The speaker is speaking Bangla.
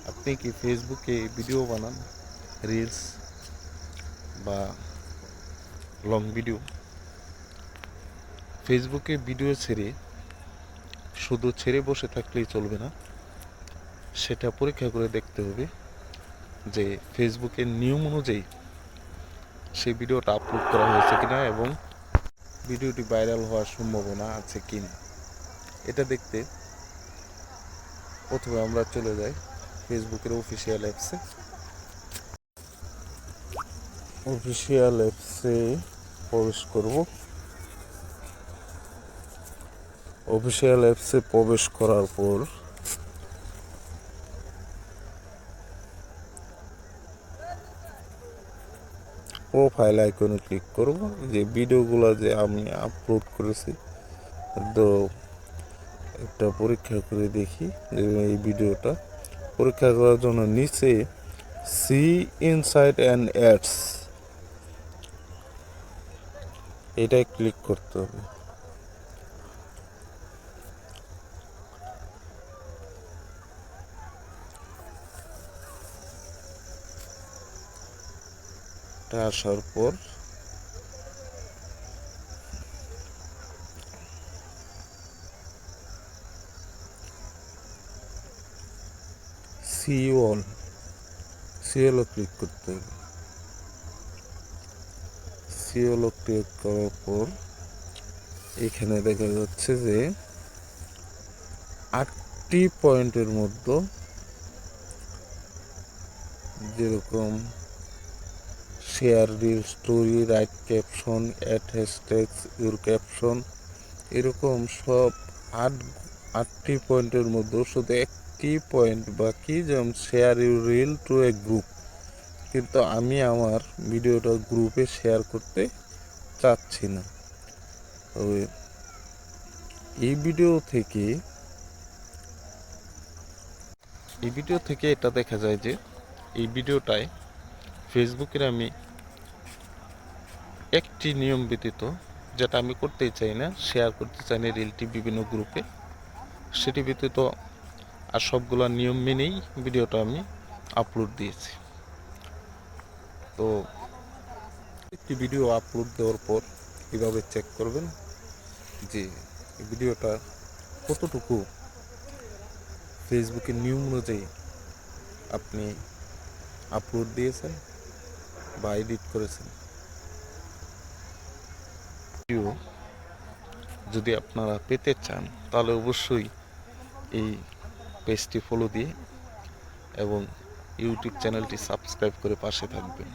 আপনি কি ফেসবুকে ভিডিও বানান, রিলস বা লং ভিডিও? ফেসবুকে ভিডিও শুধু ছেড়ে বসে থাকলেই চলবে না, সেটা পরীক্ষা করে দেখতে হবে যে ফেসবুকের নিয়ম অনুযায়ী সেই ভিডিওটা আপলোড করা হয়েছে কিনা এবং ভিডিওটি ভাইরাল হওয়ার সম্ভাবনা আছে কিনা। এটা দেখতে প্রথমে আমরা চলে যাই ফেসবুকের অফিসিয়াল অ্যাপসে প্রবেশ করব। অফিসিয়াল অ্যাপসে প্রবেশ করার পর প্রোফাইল আইকনে ক্লিক করব। যে ভিডিওগুলো যে আমি আপলোড করেছি, তো একটা পরীক্ষা করে দেখি যে এই ভিডিওটা পরীক্ষা করার জন্য নিচে সি ইনসাইট অ্যান্ড অ্যাডস এটাই ক্লিক করতে হবে। আসার পর সিওল ক্লিক করতে হবে। সিওল ক্লিক করার পর এখানে দেখা যাচ্ছে যে 8টি পয়েন্টের মধ্যে যেরকম share reel story, write caption, add hashtags your caption, এরকম সব 8টি পয়েন্টের মধ্যে শুধু একটি পয়েন্ট বাকি, যেমন share your reel two A group. কিন্তু আমি আমার ভিডিওটা গ্রুপে শেয়ার করতে চাচ্ছি না। তবে এই ভিডিও থেকে এটা দেখা যায় যে এই ভিডিওটায় ফেসবুকের আমি একটি নিয়ম ব্যতীত, যেটা আমি করতেই চাই না, শেয়ার করতে চাই না রিলটি বিভিন্ন গ্রুপে, সেটি ব্যতীত আর সবগুলো নিয়ম মেনেই ভিডিওটা আমি আপলোড দিয়েছি। তো একটি ভিডিও আপলোড দেওয়ার পর কীভাবে চেক করবেন যে ভিডিওটা কতটুকু ফেসবুকের নিয়ম অনুযায়ী আপনি আপলোড দিয়েছেন বা এডিট করেছেন। ভিডিও যদি আপনারা পেতে চান তাহলে অবশ্যই এই পেজটি ফলো দিয়ে এবং ইউটিউব চ্যানেলটি সাবস্ক্রাইব করে পাশে থাকবেন।